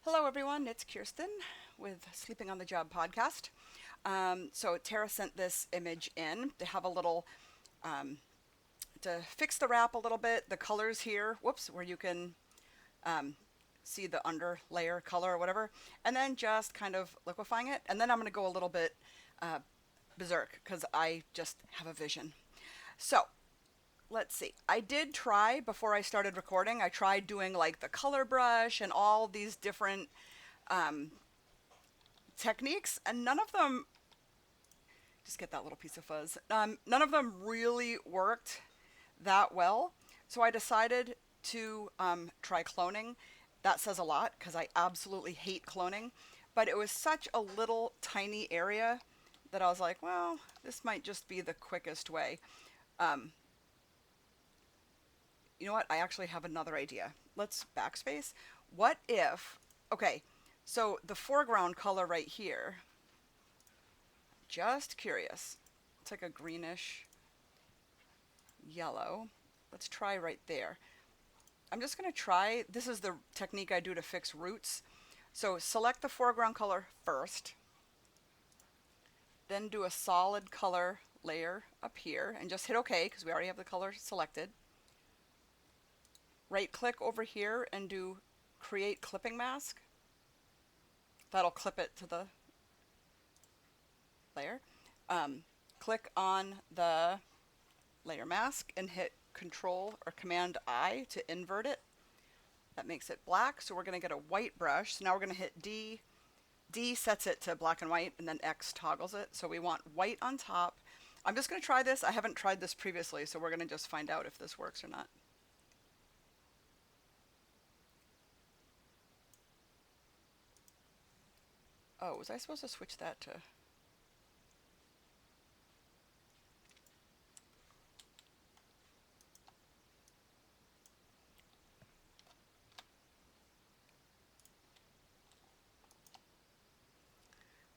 Hello, everyone. It's Kirsten with Sleeping on the Job podcast. So Tara sent this image in to have a little, um, to fix the wrap a little bit. The colors here, whoops, where you can um, see the under layer color or whatever, and then just kind of liquefying it. And then I'm going to go a little bit uh, berserk because I just have a vision. So let's see. I did try before I started recording. I tried doing like the color brush and all these different um, techniques, and none of them just get that little piece of fuzz. None of them really worked that well. So I decided to try cloning. That says a lot because I absolutely hate cloning. But it was such a little tiny area that I was like, well, this might just be the quickest way. Um, you know what? I actually have another idea. Let's backspace. What if, okay, so the foreground color right here, just curious. It's like a greenish yellow. Let's try right there. I'm just going to try, this is the technique I do to fix roots. So select the foreground color first, then do a solid color layer up here and just hit OK because we already have the color selected. Right click over here and do create clipping mask. That'll clip it to the layer. Click on the layer mask and hit Control or Command I to invert it. That makes it black. So we're going to get a white brush. So now we're going to hit D. D sets it to black and white, and then X toggles it. So we want white on top. I'm just going to try this. I haven't tried this previously, so we're going to just find out if this works or not. Oh, was I supposed to switch that to...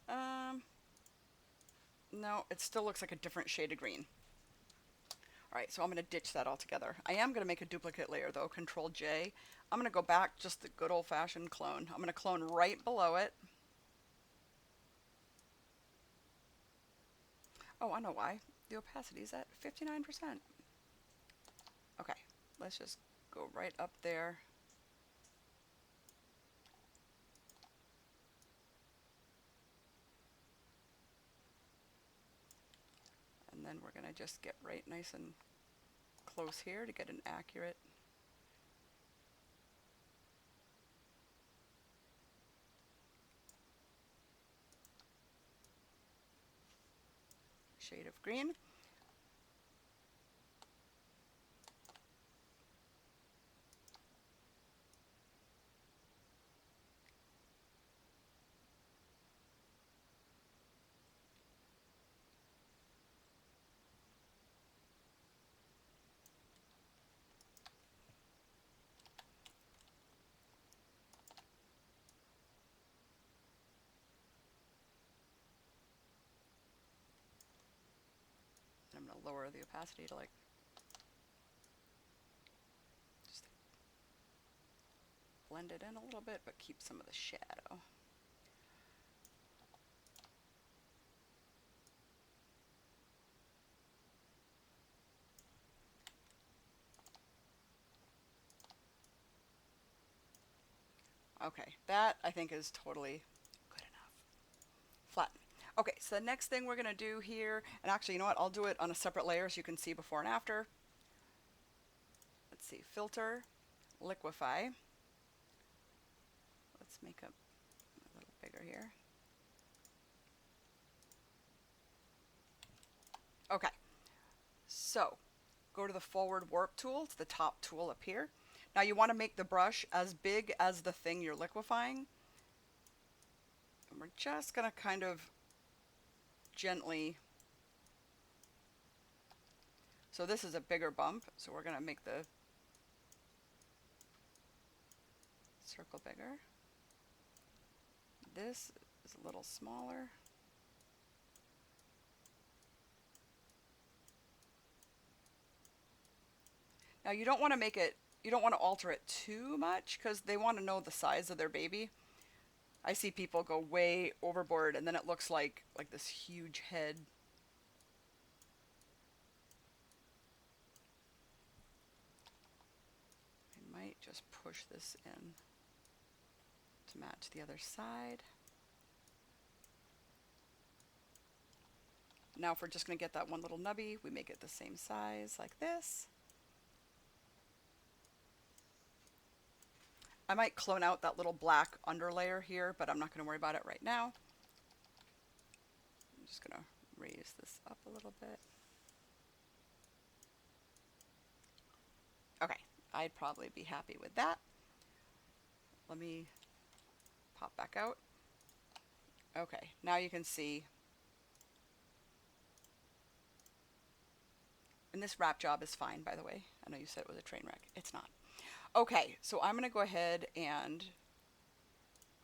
Um, no, it still looks like a different shade of green. All right, so I'm going to ditch that altogether. I am going to make a duplicate layer, though. Control J. I'm going to go back just the good old-fashioned clone. I'm going to clone right below it. Oh, I know why. The opacity is at 59%. Okay, let's just go right up there. And then we're going to just get right nice and close here to get an accurate shade of green. I'm going to lower the opacity to like just blend it in a little bit, but keep some of the shadow. Okay, that I think is totally good enough. Flatten. Okay, so the next thing we're going to do here, and actually, you know what, I'll do it on a separate layer so you can see before and after. Let's see, filter, liquify. Let's make it a little bigger here. Okay, so go to the forward warp tool. It's the top tool up here. Now you want to make the brush as big as the thing you're liquefying. And we're just going to kind of gently... So this is a bigger bump, so we're going to make the circle bigger. This is a little smaller. Now you don't want to make it, you don't want to alter it too much because they want to know the size of their baby. I see people go way overboard and then it looks like this huge head. I might just push this in to match the other side. Now if we're just going to get that one little nubby, we make it the same size like this. I might clone out that little black underlayer here, but I'm not going to worry about it right now. I'm just going to raise this up a little bit. Okay, I'd probably be happy with that. Let me pop back out. Okay, now you can see. And this wrap job is fine, by the way. I know you said it was a train wreck. It's not. Okay, so I'm going to go ahead and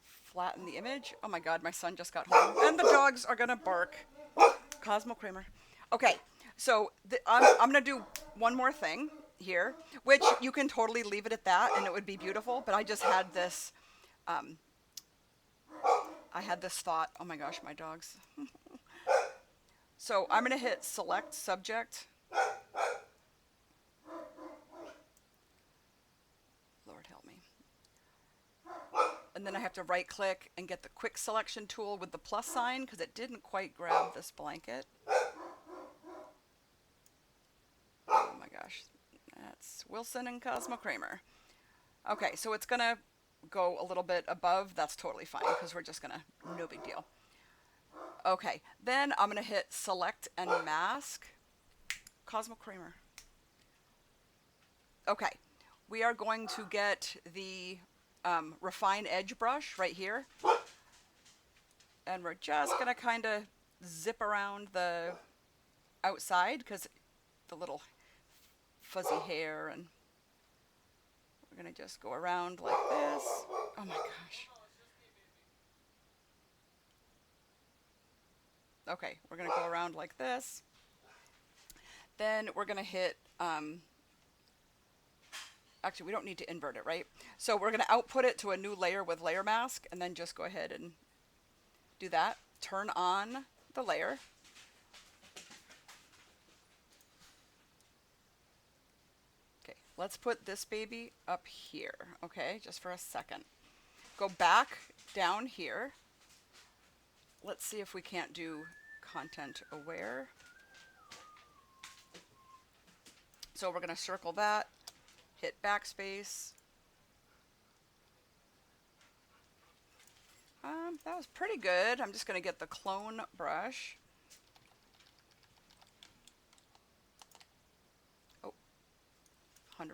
flatten the image. Oh my God, my son just got home. And the dogs are going to bark. Cosmo Kramer. Okay, so I'm going to do one more thing here, which you can totally leave it at that and it would be beautiful. But I just had this, thought. Oh my gosh, my dogs. So I'm going to hit select subject. Lord help me. And then I have to right click and get the quick selection tool with the plus sign because it didn't quite grab this blanket. Oh my gosh. That's Wilson and Cosmo Kramer. Okay, so it's going to go a little bit above. That's totally fine because we're just going to, no big deal. Okay, then I'm going to hit select and mask. Cosmo Kramer. Okay, we are going to get the refine edge brush right here. And we're just going to kind of zip around the outside because the little fuzzy hair, and we're going to just go around like this. Oh my gosh. Okay, we're going to go around like this. Then we're going to hit, actually we don't need to invert it, right? So we're going to output it to a new layer with layer mask and then just go ahead and do that. Turn on the layer. Okay, let's put this baby up here, okay, just for a second. Go back down here. Let's see if we can't do content aware. So we're going to circle that, hit backspace. That was pretty good. I'm just going to get the clone brush. Oh, 100%.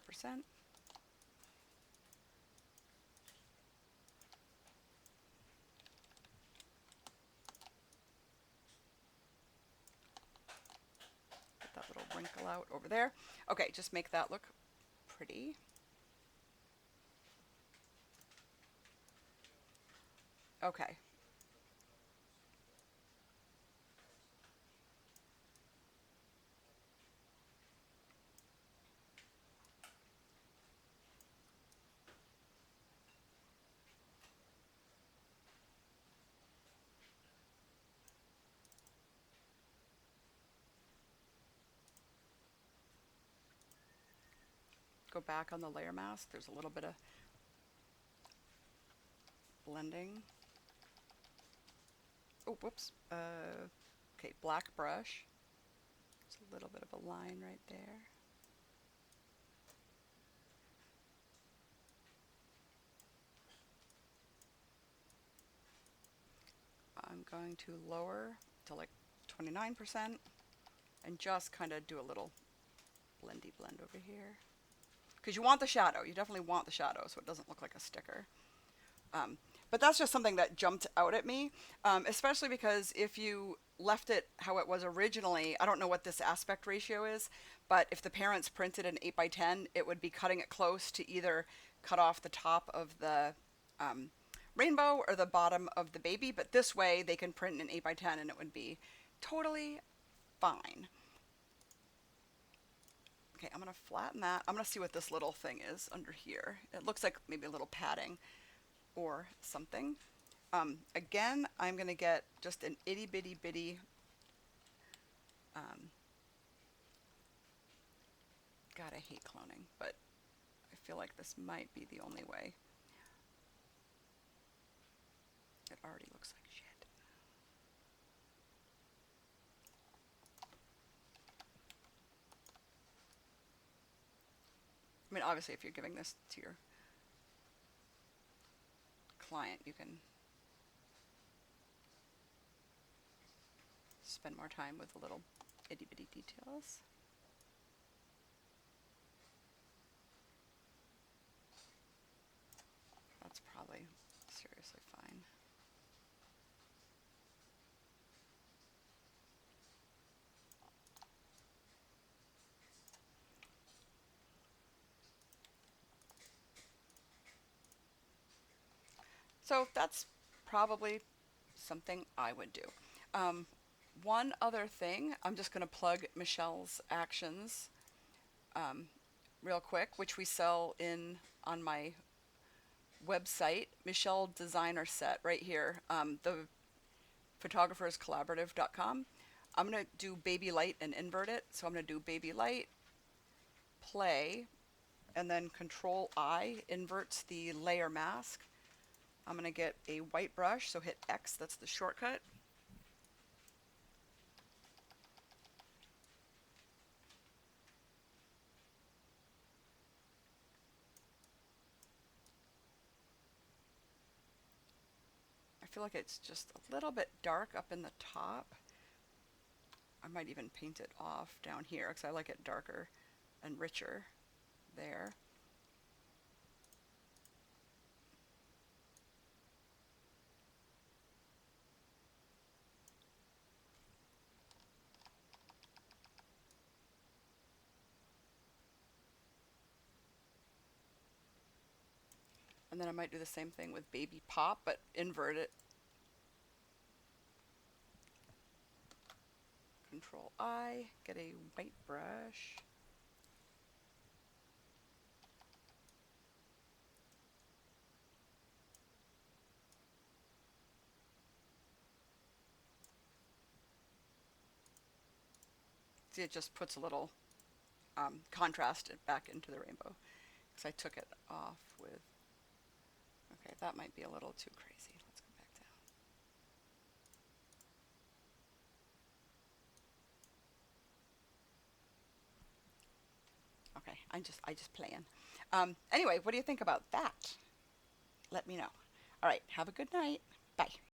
Get that little wrinkle out over there. Okay, just make that look pretty. Okay. Go back on the layer mask. There's a little bit of blending. Oh, whoops. Okay, black brush. There's a little bit of a line right there. I'm going to lower to like 29% and just kind of do a little blendy blend over here. Because you want the shadow. You definitely want the shadow so it doesn't look like a sticker. But that's just something that jumped out at me, especially because if you left it how it was originally, I don't know what this aspect ratio is, but if the parents printed an 8x10, it would be cutting it close to either cut off the top of the rainbow or the bottom of the baby, but this way they can print an 8x10 and it would be totally fine. Okay, I'm going to flatten that. I'm going to see what this little thing is under here. It looks like maybe a little padding or something. Again, I'm going to get just an itty bitty bitty, um, God, I hate cloning, but I feel like this might be the only way. It already looks like shit. I mean, obviously, if you're giving this to your client, you can spend more time with the little itty bitty details. That's probably seriously fine. So that's probably something I would do. Um, One other thing, I'm just going to plug Michelle's Actions um, real quick, which we sell in on my website, Michelle Designer Set, right here. The photographerscollaborative.com. I'm going to do baby light and invert it. So I'm going to do baby light, play, and then Control I inverts the layer mask. I'm going to get a white brush, so hit X, that's the shortcut. I feel like it's just a little bit dark up in the top. I might even paint it off down here because I like it darker and richer there. And then I might do the same thing with Baby Pop, but invert it. Control I, get a white brush. See, it just puts a little contrast back into the rainbow. Because I took it off with, okay, that might be a little too crazy. Let's go back down. Okay, I just playing. Anyway, what do you think about that? Let me know. All right, have a good night. Bye.